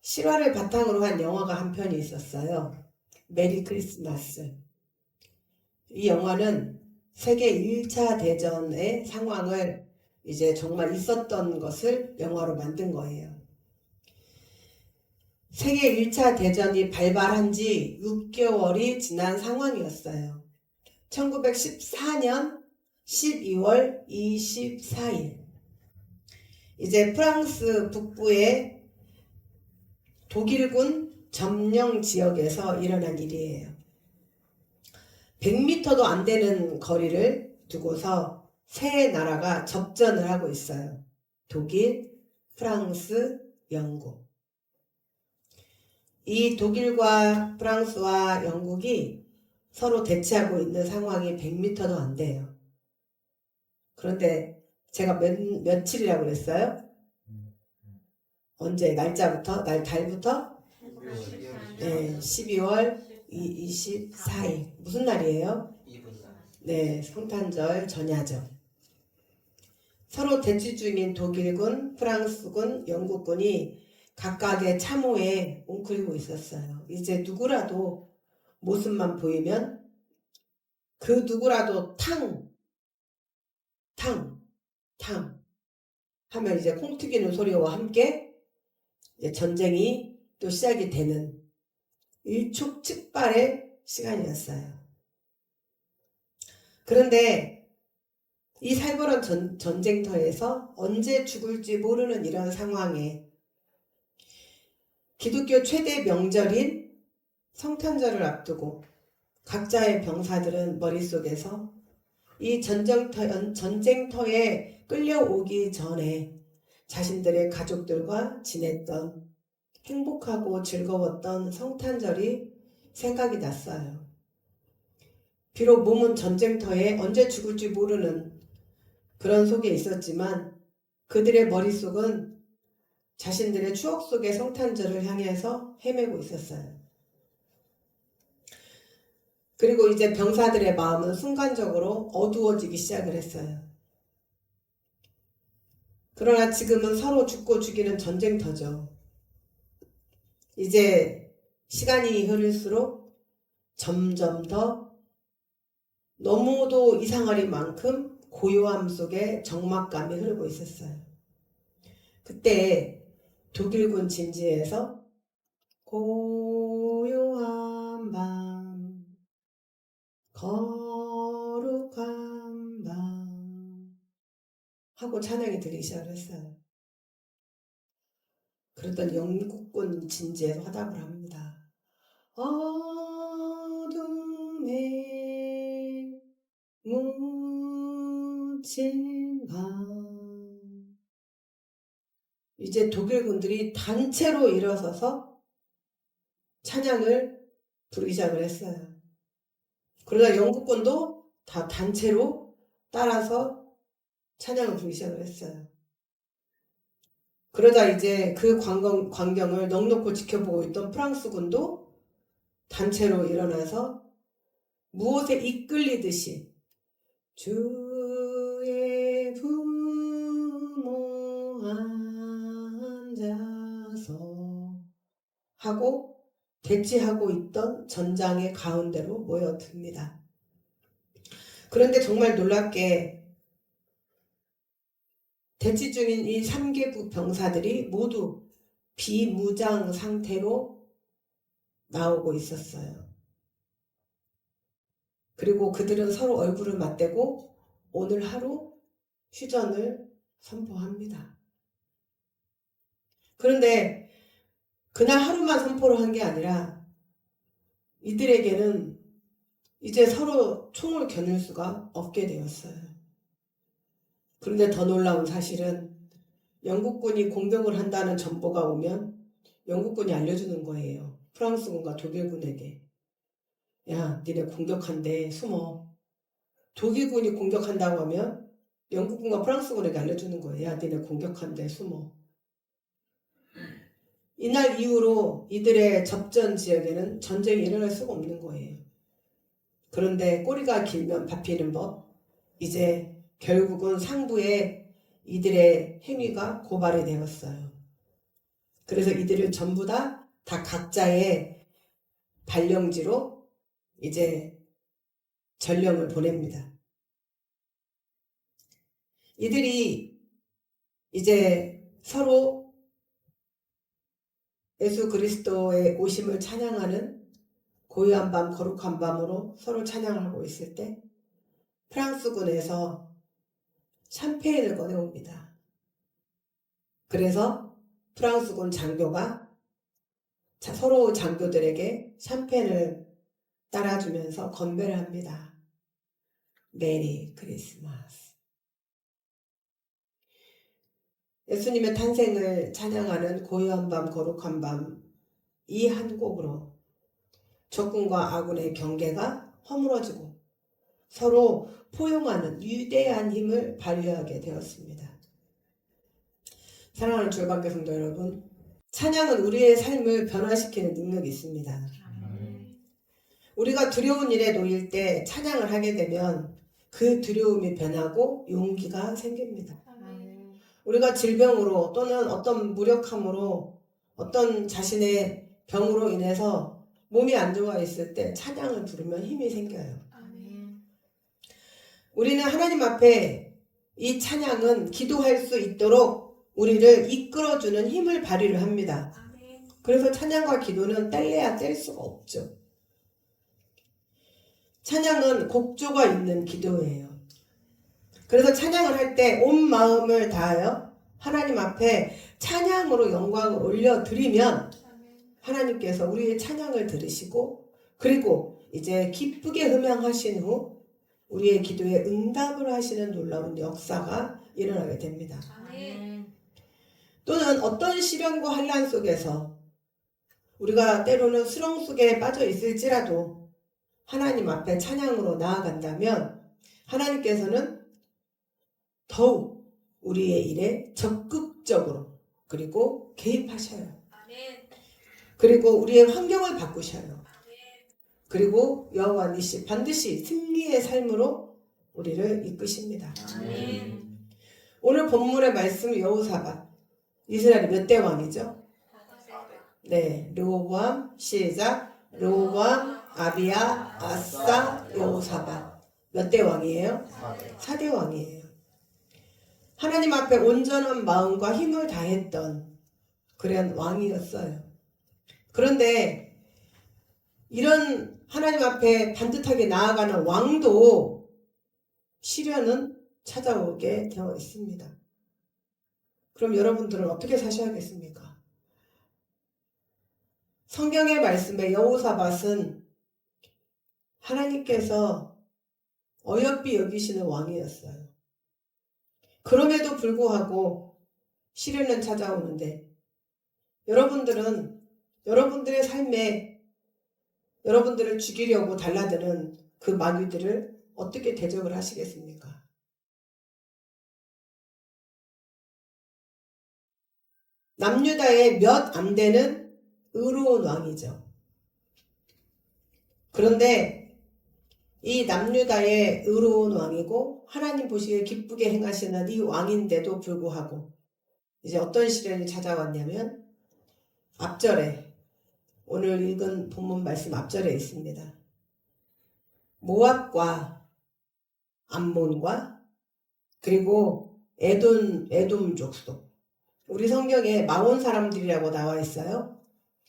실화를 바탕으로 한 영화가 한 편이 있었어요. 메리 크리스마스. 이 영화는 세계 1차 대전의 상황을 이제 정말 있었던 것을 영화로 만든 거예요. 세계 1차 대전이 발발한 지 6개월이 지난 상황이었어요. 1914년 12월 24일. 이제 프랑스 북부의 독일군 점령 지역에서 일어난 일이에요. 100m도 안 되는 거리를 두고서 세 나라가 접전을 하고 있어요. 독일, 프랑스, 영국. 이 독일과 프랑스와 영국이 서로 대치하고 있는 상황이 100m도 안 돼요. 그런데 제가 며칠이라고 그랬어요? 언제? 날짜부터? 달부터? 네, 12월 24일. 무슨 날이에요? 네, 성탄절 전야죠. 서로 대치 중인 독일군, 프랑스군, 영국군이 각각의 참호에 웅크리고 있었어요. 이제 누구라도 모습만 보이면 그 누구라도 탕 하면 이제 콩 튀기는 소리와 함께 이제 전쟁이 또 시작이 되는 일촉즉발의 시간이었어요. 그런데 이 살벌한 전쟁터에서 언제 죽을지 모르는 이런 상황에 기독교 최대 명절인 성탄절을 앞두고 각자의 병사들은 머릿속에서 이 전쟁터에 끌려오기 전에 자신들의 가족들과 지냈던 행복하고 즐거웠던 성탄절이 생각이 났어요. 비록 몸은 전쟁터에 언제 죽을지 모르는 그런 속에 있었지만 그들의 머릿속은 자신들의 추억 속의 성탄절을 향해서 헤매고 있었어요. 그리고 이제 병사들의 마음은 순간적으로 어두워지기 시작을 했어요. 그러나 지금은 서로 죽고 죽이는 전쟁터죠. 이제 시간이 흐를수록 점점 더 너무도 이상할 만큼 고요함 속에 적막감이 흐르고 있었어요. 그때 독일군 진지에서 고요한 밤, 거룩한 밤 하고 찬양이 들리기 시작을 했어요. 그러던 영국군 진지에서 화답을 합니다. 어둠에 묻힌 밤. 이제 독일군들이 단체로 일어서서 찬양을 부르기 시작을 했어요. 그러다 영국군도 다 단체로 따라서 찬양을 부르기 시작을 했어요. 그러다 이제 그 광경을 넋놓고 지켜보고 있던 프랑스군도 단체로 일어나서 무엇에 이끌리듯이 주의 부모 앉아서 하고 대치하고 있던 전장의 가운데로 모여듭니다. 그런데 정말 놀랍게 대치 중인 이 3개국 병사들이 모두 비무장 상태로 나오고 있었어요. 그리고 그들은 서로 얼굴을 맞대고 오늘 하루 휴전을 선포합니다. 그런데 그날 하루만 선포를 한 게 아니라 이들에게는 이제 서로 총을 겨눌 수가 없게 되었어요. 그런데 더 놀라운 사실은 영국군이 공격을 한다는 정보가 오면 영국군이 알려주는 거예요. 프랑스군과 독일군에게. 야, 니네 공격한대, 숨어. 독일군이 공격한다고 하면 영국군과 프랑스군에게 알려주는 거예요. 야, 니네 공격한대, 숨어. 이날 이후로 이들의 접전 지역에는 전쟁이 일어날 수가 없는 거예요. 그런데 꼬리가 길면 밟히는 법. 이제 결국은 상부에 이들의 행위가 고발이 되었어요. 그래서 이들을 전부 다 각자의 발령지로 이제 전령을 보냅니다. 이들이 이제 서로 예수 그리스도의 오심을 찬양하는 고요한 밤, 거룩한 밤으로 서로 찬양하고 있을 때 프랑스군에서 샴페인을 꺼내옵니다. 그래서 프랑스군 장교가 서로 장교들에게 샴페인을 따라주면서 건배를 합니다. 메리 크리스마스. 예수님의 탄생을 찬양하는 고요한 밤, 거룩한 밤, 이 한 곡으로 적군과 아군의 경계가 허물어지고 서로 포용하는 위대한 힘을 발휘하게 되었습니다. 사랑하는 주일반교 성도 여러분, 찬양은 우리의 삶을 변화시키는 능력이 있습니다. 우리가 두려운 일에 놓일 때 찬양을 하게 되면 그 두려움이 변하고 용기가 생깁니다. 우리가 질병으로 또는 어떤 무력함으로 어떤 자신의 병으로 인해서 몸이 안 좋아 있을 때 찬양을 부르면 힘이 생겨요. 우리는 하나님 앞에 이 찬양은 기도할 수 있도록 우리를 이끌어주는 힘을 발휘를 합니다. 그래서 찬양과 기도는 뗄래야 뗄 수가 없죠. 찬양은 곡조가 있는 기도예요. 그래서 찬양을 할 때 온 마음을 다하여 하나님 앞에 찬양으로 영광을 올려드리면 하나님께서 우리의 찬양을 들으시고 그리고 이제 기쁘게 음향하신 후 우리의 기도에 응답을 하시는 놀라운 역사가 일어나게 됩니다. 또는 어떤 시련과 환난 속에서 우리가 때로는 수렁 속에 빠져 있을지라도 하나님 앞에 찬양으로 나아간다면 하나님께서는 더욱 우리의 일에 적극적으로 그리고 개입하셔요. 그리고 우리의 환경을 바꾸셔요. 그리고 여호와 니시 반드시 승리의 삶으로 우리를 이끄십니다. 오늘 본문의 말씀 여호사밧 이스라엘이 몇 대 왕이죠? 네, 르호보암 시작. 르호보암, 아비야, 아사, 여호사밧. 몇 대 왕이에요? 4대 왕이에요. 하나님 앞에 온전한 마음과 힘을 다했던 그런 왕이었어요. 그런데 이런 하나님 앞에 반듯하게 나아가는 왕도 시련은 찾아오게 되어 있습니다. 그럼 여러분들은 어떻게 사셔야겠습니까? 성경의 말씀에 여호사밧은 하나님께서 어여삐 여기시는 왕이었어요. 그럼에도 불구하고 시련은 찾아오는데 여러분들은 여러분들의 삶에 여러분들을 죽이려고 달라드는 그 마귀들을 어떻게 대적을 하시겠습니까? 남유다의 몇 안 되는 의로운 왕이죠. 그런데 이 남유다의 의로운 왕이고 하나님 보시기에 기쁘게 행하시는 이 왕인데도 불구하고 이제 어떤 시련이 찾아왔냐면 앞절에 오늘 읽은 본문 말씀 앞절에 있습니다. 모압과 암몬과 그리고 에돔 족속 우리 성경에 마온 사람들이라고 나와 있어요.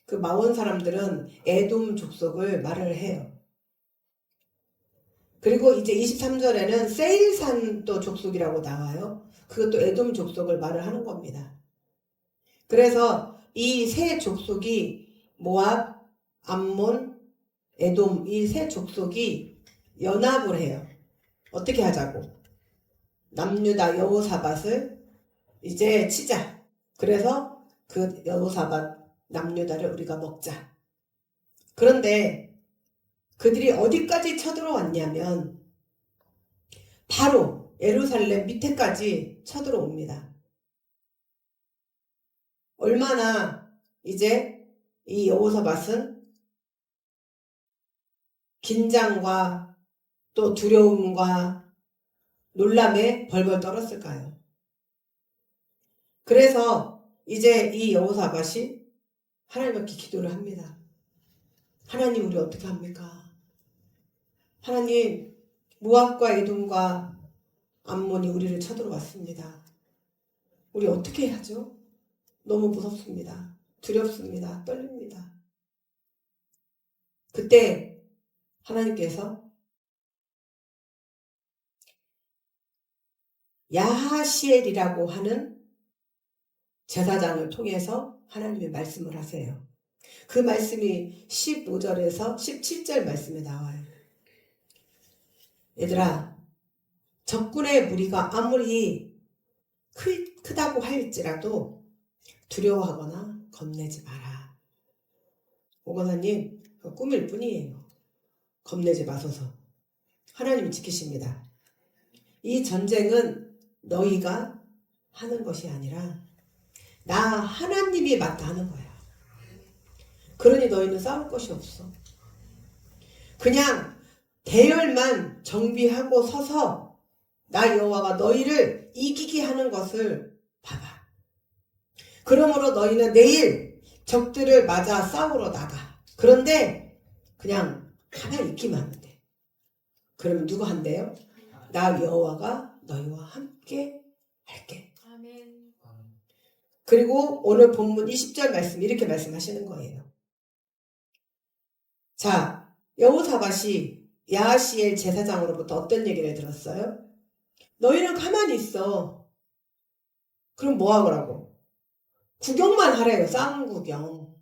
그 마온 사람들은 에돔 족속을 말을 해요. 그리고 이제 23절에는 세일산 또 족속이라고 나와요. 그것도 에돔 족속을 말을 하는 겁니다. 그래서 이 세 족속이 모압, 암몬, 에돔 이 세 족속이 연합을 해요. 어떻게 하자고? 남유다 여호사밧을 이제 치자. 그래서 그 여호사밧 남유다를 우리가 먹자. 그런데 그들이 어디까지 쳐들어왔냐면 바로 예루살렘 밑에까지 쳐들어옵니다. 얼마나 이제 이 여호사밧은 긴장과 또 두려움과 놀람에 벌벌 떨었을까요? 그래서 이제 이 여호사밧이 하나님께 기도를 합니다. 하나님, 우리 어떻게 합니까? 하나님, 모압과 에돔과 암몬이 우리를 쳐들어왔습니다. 우리 어떻게 하죠? 너무 무섭습니다. 두렵습니다. 떨립니다. 그때 하나님께서 야하시엘이라고 하는 제사장을 통해서 하나님의 말씀을 하세요. 그 말씀이 15절에서 17절 말씀에 나와요. 얘들아, 적군의 무리가 아무리 크다고 할지라도 두려워하거나 겁내지 마라. 오건사님, 꿈일 뿐이에요. 겁내지 마소서. 하나님이 지키십니다. 이 전쟁은 너희가 하는 것이 아니라 나 하나님이 맡아 하는 거야. 그러니 너희는 싸울 것이 없어. 그냥 대열만 정비하고 서서 나 여호와가 너희를 이기게 하는 것을 봐봐. 그러므로 너희는 내일 적들을 맞아 싸우러 나가. 그런데 그냥 가만히 있기만 하면 돼. 그러면 누가 한대요? 나 여호와가 너희와 함께 할게. 아멘. 그리고 오늘 본문 20절 말씀 이렇게 말씀하시는 거예요. 자, 여호사밧이 야하시엘 제사장으로부터 어떤 얘기를 들었어요? 너희는 가만히 있어. 그럼 뭐 하라고? 구경만 하래요. 싸움 구경.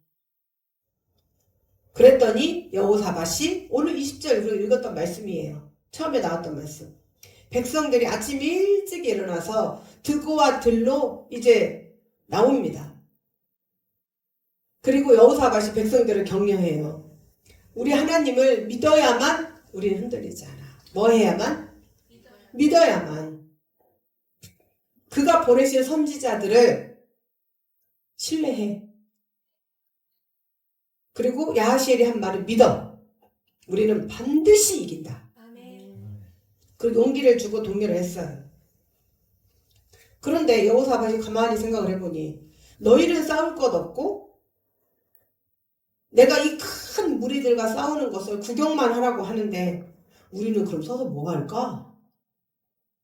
그랬더니 여호사밧이 오늘 20절 읽었던 말씀이에요. 처음에 나왔던 말씀. 백성들이 아침 일찍 일어나서 드고와 들로 이제 나옵니다. 그리고 여호사밧이 백성들을 격려해요. 우리 하나님을 믿어야만 우리는 흔들리지 않아. 뭐 해야만? 믿어야만. 그가 보내신 선지자들을 신뢰해. 그리고 야하시엘이 한 말을 믿어. 우리는 반드시 이긴다. 아멘. 그 용기를 주고 독려를 했어요. 그런데 여호사밧이 가만히 생각을 해보니 너희는 싸울 것 없고 내가 이 큰 무리들과 싸우는 것을 구경만 하라고 하는데 우리는 그럼 서서 뭐 할까?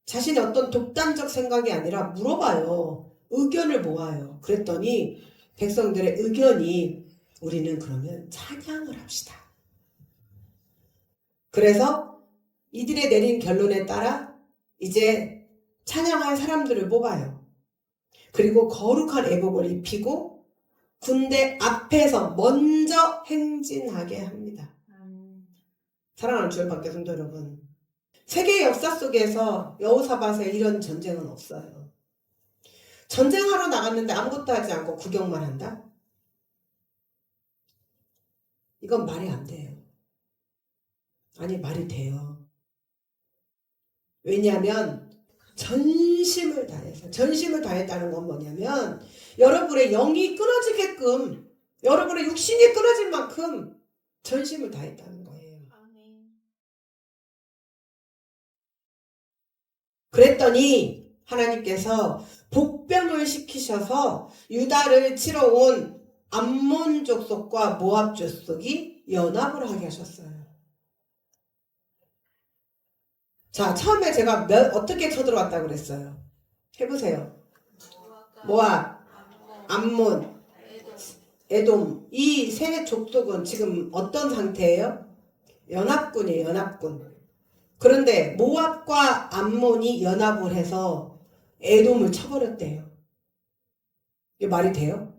자신의 어떤 독단적 생각이 아니라 물어봐요. 의견을 모아요. 그랬더니 백성들의 의견이 우리는 그러면 찬양을 합시다. 그래서 이들의 내린 결론에 따라 이제 찬양할 사람들을 뽑아요. 그리고 거룩한 애복을 입히고 군대 앞에서 먼저 행진하게 합니다. 사랑하는 주의 밖의 성도 여러분, 세계 역사 속에서 여호사밧의 이런 전쟁은 없어요. 전쟁하러 나갔는데 아무것도 하지 않고 구경만 한다? 이건 말이 안 돼요. 아니, 말이 돼요. 왜냐하면 전심을 다해서, 전심을 다했다는 건 뭐냐면 여러분의 영이 끊어지게끔, 여러분의 육신이 끊어질 만큼 전심을 다했다는 거예요. 그랬더니 하나님께서 복병을 시키셔서 유다를 치러 온 암몬 족속과 모압 족속이 연합을 하게 하셨어요. 자, 처음에 제가 어떻게 쳐들어왔다고 그랬어요? 해보세요. 모압, 암몬, 에돔, 이 세 족속은 지금 어떤 상태예요? 연합군이에요, 연합군. 그런데 모압과 암몬이 연합을 해서 에돔을 쳐버렸대요. 이게 말이 돼요?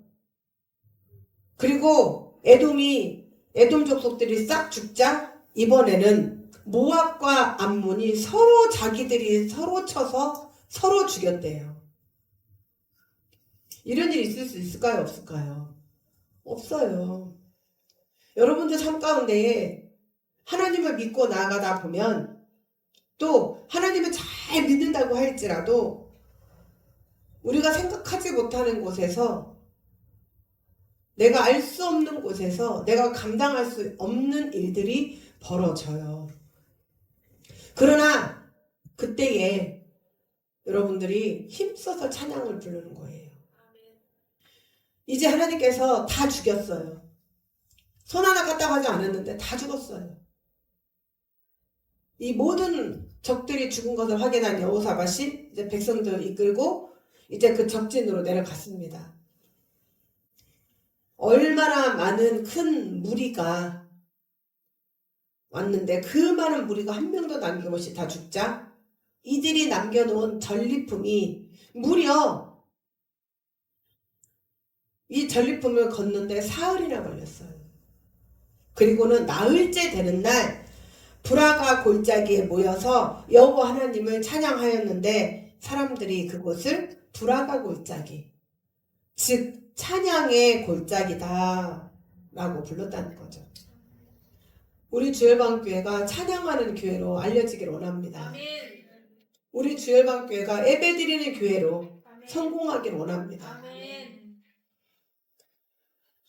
그리고 에돔 족속들이 싹 죽자 이번에는 모압과 암몬이 서로 자기들이 서로 쳐서 서로 죽였대요. 이런 일이 있을 수 있을까요? 없을까요? 없어요. 여러분들 삶 가운데에 하나님을 믿고 나아가다 보면 또 하나님을 잘 믿는다고 할지라도 우리가 생각하지 못하는 곳에서 내가 알 수 없는 곳에서 내가 감당할 수 없는 일들이 벌어져요. 그러나 그때에 여러분들이 힘써서 찬양을 부르는 거예요. 이제 하나님께서 다 죽였어요. 손 하나 까딱 하지 않았는데 다 죽었어요. 이 모든 적들이 죽은 것을 확인한 여호사밧이 이제 백성들을 이끌고 이제 그 적진으로 내려갔습니다. 얼마나 많은 큰 무리가 왔는데 그 많은 무리가 한 명도 남김없이 다 죽자 이들이 남겨놓은 전리품이 무려 이 전리품을 걷는데 사흘이나 걸렸어요. 그리고는 나흘째 되는 날 브라가 골짜기에 모여서 여호와 하나님을 찬양하였는데 사람들이 그곳을 브라가 골짜기, 즉 찬양의 골짜기다 라고 불렀다는 거죠. 우리 주일방교회가 찬양하는 교회로 알려지길 원합니다. 아멘. 우리 주일방교회가 예배드리는 교회로 아멘. 성공하길 원합니다. 아멘.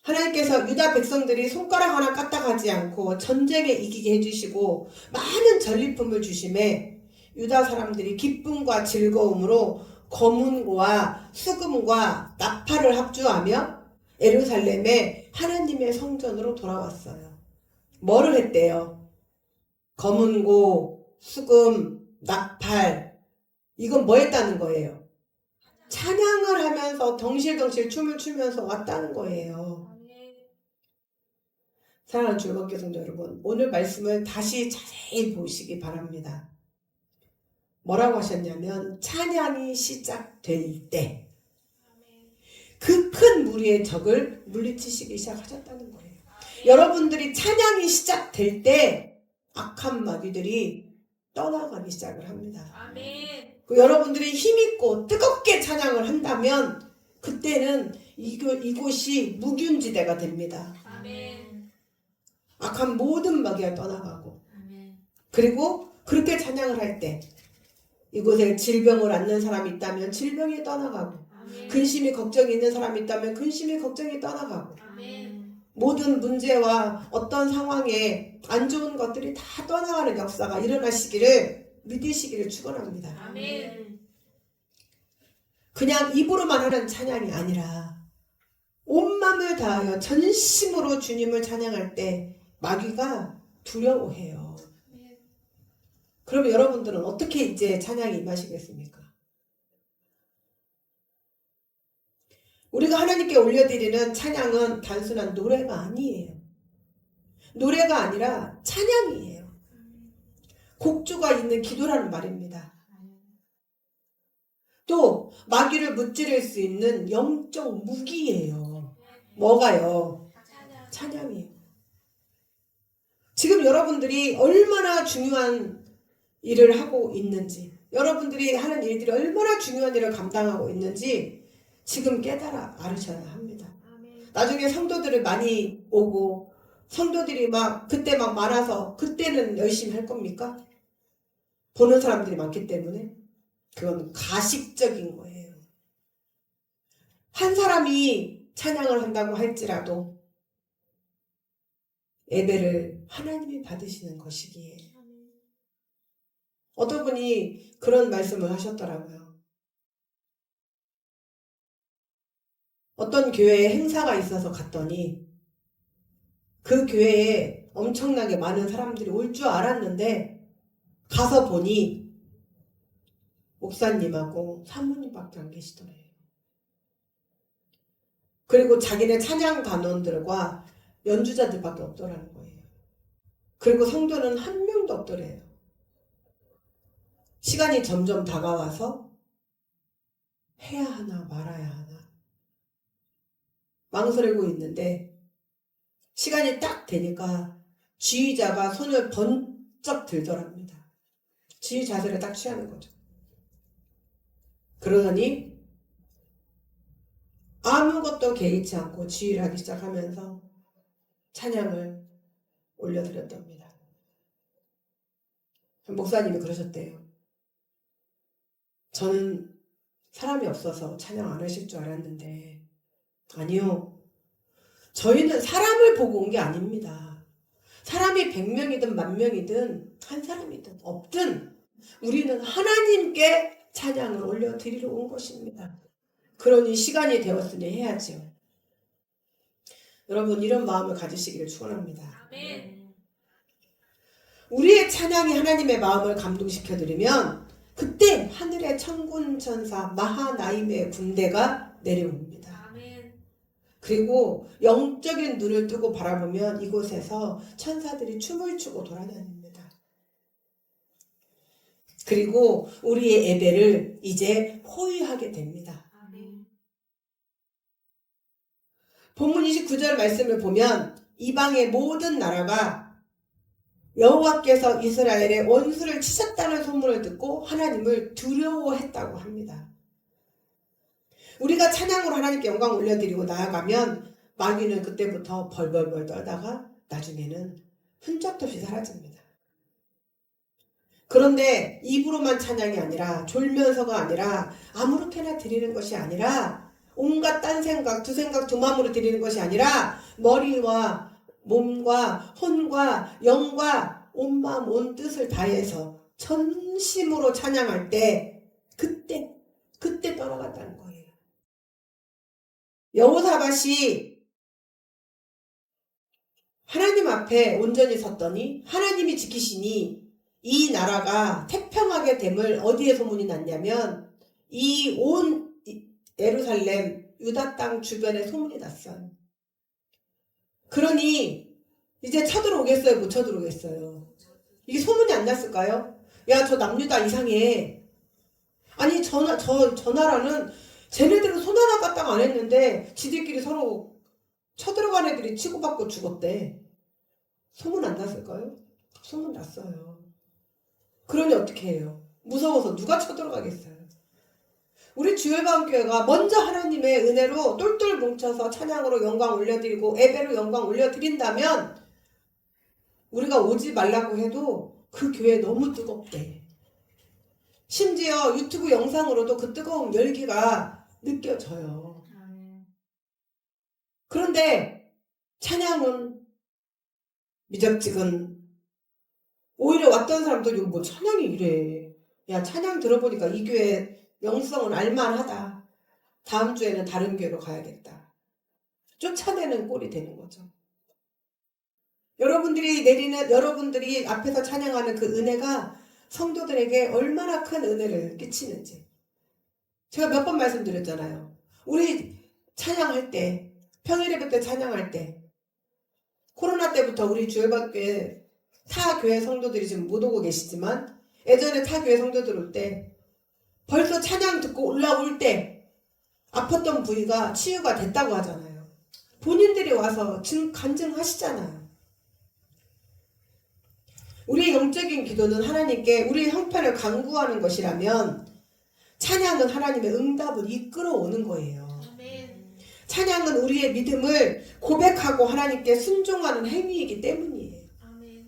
하나님께서 유다 백성들이 손가락 하나 까딱하지 않고 전쟁에 이기게 해주시고 많은 전리품을 주심에 유다 사람들이 기쁨과 즐거움으로 검은고와 수금과 나팔을 합주하며 예루살렘에 하나님의 성전으로 돌아왔어요. 뭐를 했대요? 검은고, 수금, 나팔, 이건 뭐 했다는 거예요? 찬양을 하면서 덩실덩실 춤을 추면서 왔다는 거예요. 사랑하는 주일방교 성도 여러분, 오늘 말씀을 다시 자세히 보시기 바랍니다. 뭐라고 하셨냐면 찬양이 시작될 때 그 큰 무리의 적을 물리치시기 시작하셨다는 거예요. 여러분들이 찬양이 시작될 때 악한 마귀들이 떠나가기 시작을 합니다. 아멘. 여러분들이 힘있고 뜨겁게 찬양을 한다면 그때는 이곳이 무균지대가 됩니다. 아멘. 악한 모든 마귀가 떠나가고 아멘. 그리고 그렇게 찬양을 할 때 이곳에 질병을 앓는 사람이 있다면 질병이 떠나가고 아멘. 근심이 걱정이 있는 사람이 있다면 근심이 걱정이 떠나가고 아멘. 모든 문제와 어떤 상황에 안 좋은 것들이 다 떠나가는 역사가 일어나시기를 믿으시기를 축원합니다. 아멘. 그냥 입으로만 하는 찬양이 아니라 온 마음을 다하여 전심으로 주님을 찬양할 때 마귀가 두려워해요. 그럼 여러분들은 어떻게 이제 찬양이 임하시겠습니까? 우리가 하나님께 올려드리는 찬양은 단순한 노래가 아니에요. 노래가 아니라 찬양이에요. 곡주가 있는 기도라는 말입니다. 또 마귀를 무찌를 수 있는 영적 무기예요. 뭐가요? 찬양이에요. 지금 여러분들이 얼마나 중요한 일을 하고 있는지, 여러분들이 하는 일들이 얼마나 중요한 일을 감당하고 있는지 지금 깨달아 알으셔야 합니다. 나중에 성도들을 많이 오고 성도들이 그때 많아서 그때는 열심히 할 겁니까? 보는 사람들이 많기 때문에 그건 가식적인 거예요. 한 사람이 찬양을 한다고 할지라도 예배를 하나님이 받으시는 것이기에 어떤 분이 그런 말씀을 하셨더라고요. 어떤 교회에 행사가 있어서 갔더니 그 교회에 엄청나게 많은 사람들이 올 줄 알았는데 가서 보니 목사님하고 사모님밖에 안 계시더래요. 그리고 자기네 찬양 단원들과 연주자들밖에 없더라는 거예요. 그리고 성도는 한 명도 없더래요. 시간이 점점 다가와서 해야 하나 말아야 하나 망설이고 있는데 시간이 딱 되니까 지휘자가 손을 번쩍 들더랍니다. 지휘 자세를 딱 취하는 거죠. 그러더니 아무것도 개의치 않고 지휘를 하기 시작하면서 찬양을 올려드렸답니다. 목사님이 그러셨대요. 저는 사람이 없어서 찬양 안 하실 줄 알았는데 아니요. 저희는 사람을 보고 온 게 아닙니다. 사람이 100명이든 10,000명이든 한 사람이든 없든 우리는 하나님께 찬양을 올려드리러 온 것입니다. 그러니 시간이 되었으니 해야지요. 여러분 이런 마음을 가지시기를 축원합니다. 아멘. 우리의 찬양이 하나님의 마음을 감동시켜드리면 그때 하늘의 천군 천사 마하나임의 군대가 내려옵니다. 아멘. 그리고 영적인 눈을 뜨고 바라보면 이곳에서 천사들이 춤을 추고 돌아다닙니다. 그리고 우리의 예배를 이제 호위하게 됩니다. 아멘. 본문 29절 말씀을 보면 이방의 모든 나라가 여호와께서 이스라엘의 원수를 치셨다는 소문을 듣고 하나님을 두려워했다고 합니다. 우리가 찬양으로 하나님께 영광 올려드리고 나아가면 마귀는 그때부터 벌벌벌 떨다가 나중에는 흔적도 없이 사라집니다. 그런데 입으로만 찬양이 아니라 졸면서가 아니라 아무렇게나 드리는 것이 아니라 온갖 딴 생각, 두 생각, 두 마음으로 드리는 것이 아니라 머리와 몸과 혼과 영과 온 마음 온 뜻을 다해서 전심으로 찬양할 때 그때 떠나갔다는 거예요. 여호사밧이 하나님 앞에 온전히 섰더니 하나님이 지키시니 이 나라가 태평하게 됨을 어디에 소문이 났냐면 이 온 예루살렘 유다 땅 주변에 소문이 났어요. 그러니 이제 쳐들어오겠어요? 못 쳐들어오겠어요? 이게 소문이 안 났을까요? 야, 저 남유다 이상해. 아니 저 나라는 쟤네들은 손 하나 까딱 안 했는데 지들끼리 서로 쳐들어간 애들이 치고받고 죽었대. 소문 안 났을까요? 소문 났어요. 그러니 어떻게 해요? 무서워서 누가 쳐들어가겠어요? 우리 주일방교회가 먼저 하나님의 은혜로 똘똘 뭉쳐서 찬양으로 영광 올려드리고 예배로 영광 올려드린다면 우리가 오지 말라고 해도 그 교회 너무 뜨겁대. 심지어 유튜브 영상으로도 그 뜨거운 열기가 느껴져요. 그런데 찬양은 미적지근 오히려 왔던 사람도 뭐 찬양이 이래. 야, 찬양 들어보니까 이 교회 영성은 알만하다. 다음 주에는 다른 교회로 가야겠다. 쫓아내는 꼴이 되는 거죠. 여러분들이 앞에서 찬양하는 그 은혜가 성도들에게 얼마나 큰 은혜를 끼치는지. 제가 몇 번 말씀드렸잖아요. 우리 찬양할 때, 평일 예배 때 찬양할 때, 코로나 때부터 우리 주일학교에 타 교회 성도들이 지금 못 오고 계시지만 예전에 타 교회 성도들 올 때 벌써 찬양 듣고 올라올 때 아팠던 부위가 치유가 됐다고 하잖아요. 본인들이 와서 간증하시잖아요. 우리의 영적인 기도는 하나님께 우리의 형편을 간구하는 것이라면 찬양은 하나님의 응답을 이끌어오는 거예요. 아멘. 찬양은 우리의 믿음을 고백하고 하나님께 순종하는 행위이기 때문이에요. 아멘.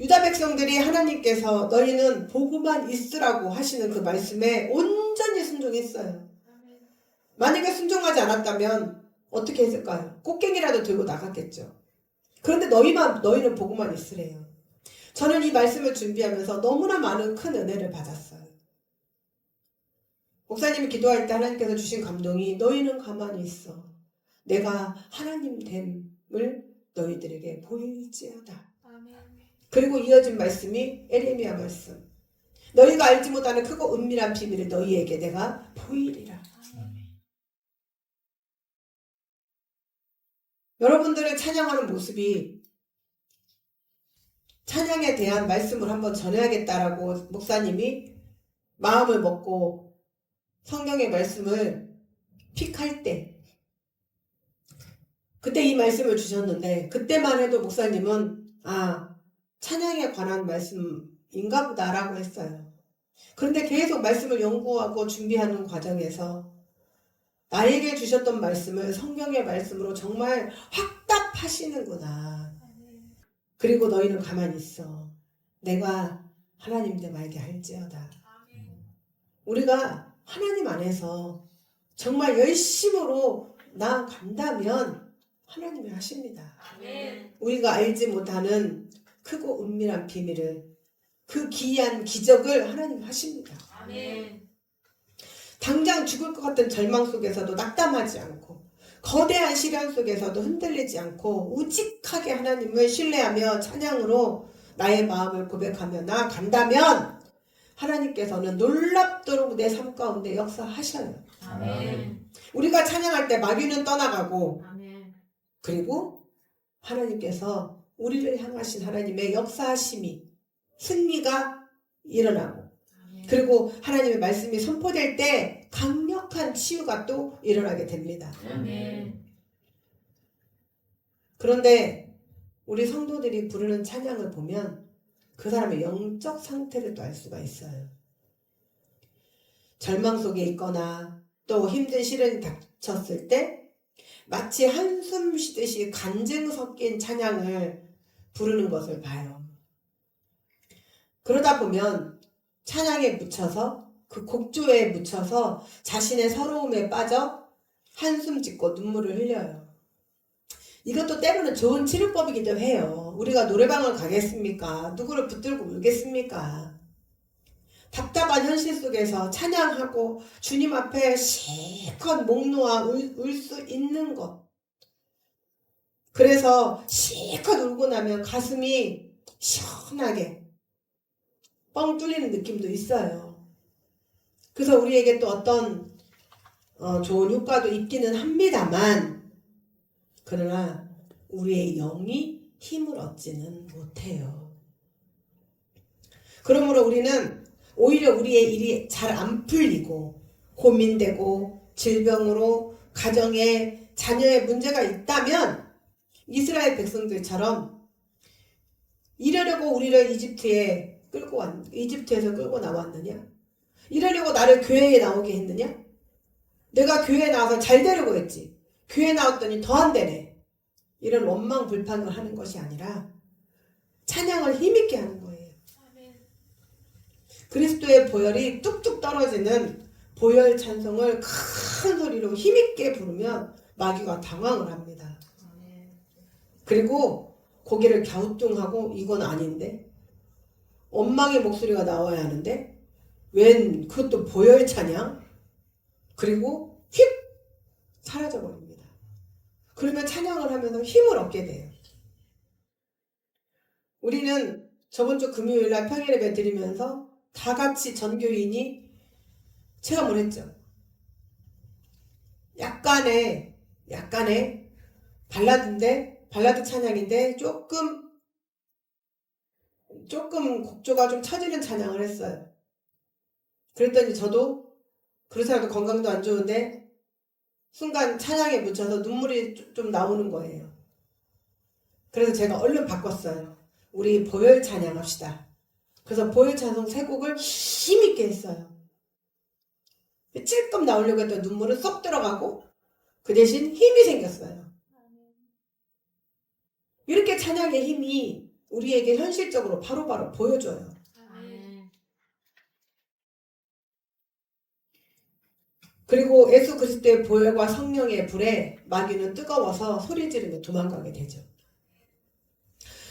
유다 백성들이 하나님께서 너희는 보고만 있으라고 하시는 그 말씀에 온전히 순종했어요. 아멘. 만약에 순종하지 않았다면 어떻게 했을까요? 꽃갱이라도 들고 나갔겠죠. 그런데 너희는 보고만 있으래요. 저는 이 말씀을 준비하면서 너무나 많은 큰 은혜를 받았어요. 목사님이 기도할 때 하나님께서 주신 감동이 너희는 가만히 있어. 내가 하나님 됨을 너희들에게 보일지어다. 아멘. 그리고 이어진 말씀이 에레미야 말씀. 너희가 알지 못하는 크고 은밀한 비밀을 너희에게 내가 보이리라. 여러분들의 찬양하는 모습이 찬양에 대한 말씀을 한번 전해야겠다라고 목사님이 마음을 먹고 성경의 말씀을 픽할 때 그때 이 말씀을 주셨는데 그때만 해도 목사님은 찬양에 관한 말씀인가 보다라고 했어요. 그런데 계속 말씀을 연구하고 준비하는 과정에서 나에게 주셨던 말씀을 성경의 말씀으로 정말 확답하시는구나. 그리고 너희는 가만히 있어. 내가 하나님 됨 알게 할지어다. 우리가 하나님 안에서 정말 열심으로 나아간다면 하나님이 하십니다. 아멘. 우리가 알지 못하는 크고 은밀한 비밀을 그 기이한 기적을 하나님 하십니다. 아멘. 당장 죽을 것 같은 절망 속에서도 낙담하지 않고 거대한 시련 속에서도 흔들리지 않고 우직하게 하나님을 신뢰하며 찬양으로 나의 마음을 고백하며 나아간다면 하나님께서는 놀랍도록 내 삶 가운데 역사하셔요. 아멘. 우리가 찬양할 때 마귀는 떠나가고 아멘. 그리고 하나님께서 우리를 향하신 하나님의 역사하심이 승리가 일어나고 아멘. 그리고 하나님의 말씀이 선포될 때 강력한 치유가 또 일어나게 됩니다. 아멘. 그런데 우리 성도들이 부르는 찬양을 보면 그 사람의 영적 상태를 또 알 수가 있어요. 절망 속에 있거나 또 힘든 시련이 닥쳤을 때 마치 한숨 쉬듯이 간증 섞인 찬양을 부르는 것을 봐요. 그러다 보면 찬양에 묻혀서 그 곡조에 묻혀서 자신의 서러움에 빠져 한숨 짓고 눈물을 흘려요. 이것도 때로는 좋은 치료법이기도 해요. 우리가 노래방을 가겠습니까? 누구를 붙들고 울겠습니까? 답답한 현실 속에서 찬양하고 주님 앞에 실컷 목 놓아 울 수 있는 것. 그래서 실컷 울고 나면 가슴이 시원하게 뻥 뚫리는 느낌도 있어요. 그래서 우리에게 또 어떤 좋은 효과도 있기는 합니다만 그러나 우리의 영이 힘을 얻지는 못해요. 그러므로 우리는 오히려 우리의 일이 잘 안 풀리고 고민되고 질병으로 가정에 자녀의 문제가 있다면 이스라엘 백성들처럼 이러려고 우리를 이집트에서 끌고 나왔느냐? 이러려고 나를 교회에 나오게 했느냐? 내가 교회에 나와서 잘 되려고 했지. 교회에 나왔더니 더 안 되네. 이런 원망 불평을 하는 것이 아니라 찬양을 힘있게 하는 거예요. 아멘. 그리스도의 보혈이 뚝뚝 떨어지는 보혈 찬송을 큰 소리로 힘있게 부르면 마귀가 당황을 합니다. 아멘. 그리고 고개를 갸우뚱하고 이건 아닌데 원망의 목소리가 나와야 하는데 웬 그것도 보혈 찬양? 그리고 휙 사라져버립니다. 그러면 찬양을 하면서 힘을 얻게 돼요. 우리는 저번 주 금요일날 평일 예배 드리면서 다 같이 전교인이 체험을 했죠. 약간의 발라드 찬양인데 조금 곡조가 좀 처지는 찬양을 했어요. 그랬더니 저도 그렇더라도 건강도 안 좋은데 순간 찬양에 묻혀서 눈물이 좀 나오는 거예요. 그래서 제가 얼른 바꿨어요. 우리 보혈 찬양합시다. 그래서 보혈 찬송 3곡을 힘있게 했어요. 찔끔 나오려고 했던 눈물은 쏙 들어가고 그 대신 힘이 생겼어요. 이렇게 찬양의 힘이 우리에게 현실적으로 바로바로 보여줘요. 아멘. 그리고 예수 그리스도의 보혈과 성령의 불에 마귀는 뜨거워서 소리 지르며 도망가게 되죠.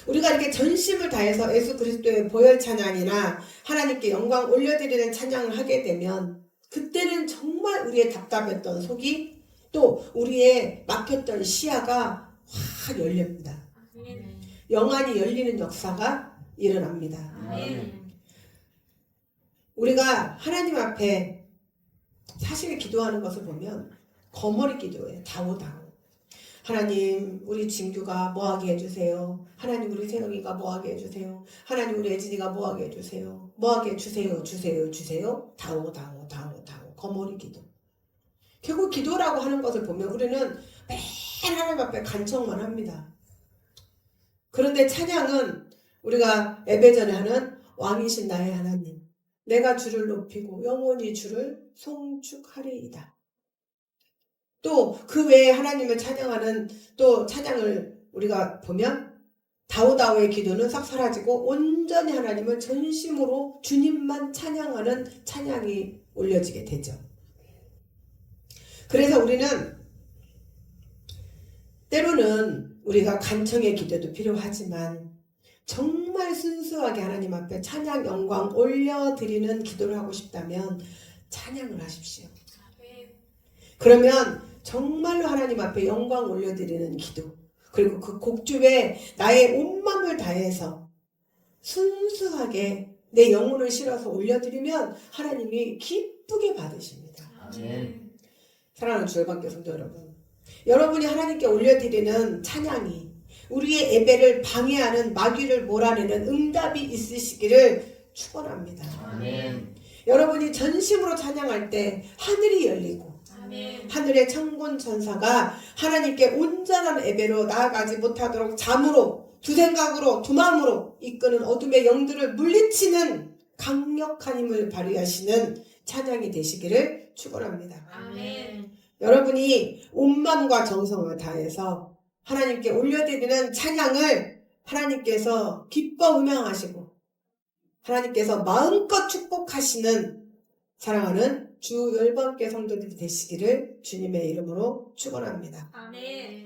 우리가 이렇게 전심을 다해서 예수 그리스도의 보혈 찬양이나 하나님께 영광 올려드리는 찬양을 하게 되면 그때는 정말 우리의 답답했던 속이 또 우리의 막혔던 시야가 확 열립니다. 아멘. 영안이 열리는 역사가 일어납니다. 아멘. 우리가 하나님 앞에 사실 기도하는 것을 보면 거머리 기도예요. 다오다오. 하나님 우리 진규가 뭐하게 해주세요. 하나님 우리 세영이가 뭐하게 해주세요. 하나님 우리 애진이가 뭐하게 해주세요. 뭐하게 주세요. 다오다오 거머리 기도. 결국 기도라고 하는 것을 보면 우리는 매일 하나님 앞에 간청만 합니다. 그런데 찬양은 우리가 예배 전에 하는 왕이신 나의 하나님 내가 주를 높이고 영원히 주를 송축하리이다. 또 그 외에 하나님을 찬양하는 또 찬양을 우리가 보면 다오다오의 기도는 싹 사라지고 온전히 하나님을 전심으로 주님만 찬양하는 찬양이 올려지게 되죠. 그래서 우리는 때로는 우리가 간청의 기도도 필요하지만 정말 순수하게 하나님 앞에 찬양 영광 올려드리는 기도를 하고 싶다면 찬양을 하십시오. 아멘. 그러면 정말로 하나님 앞에 영광 올려드리는 기도, 그리고 그 곡중에 나의 온 마음을 다해서 순수하게 내 영혼을 실어서 올려드리면 하나님이 기쁘게 받으십니다. 아멘. 사랑하는 주일반교 성도 여러분, 여러분이 하나님께 올려드리는 찬양이 우리의 예배를 방해하는 마귀를 몰아내는 응답이 있으시기를 축원합니다. 아멘. 여러분이 전심으로 찬양할 때 하늘이 열리고 아멘. 하늘의 천군 천사가 하나님께 온전한 예배로 나아가지 못하도록 잠으로, 두 생각으로, 두 마음으로 이끄는 어둠의 영들을 물리치는 강력한 힘을 발휘하시는 찬양이 되시기를 축원합니다. 아멘. 여러분이 온 마음과 정성을 다해서 하나님께 올려드리는 찬양을 하나님께서 기뻐 음향하시고 하나님께서 마음껏 축복하시는 사랑하는 주 열방교 성도들이 되시기를 주님의 이름으로 축원합니다. 아멘.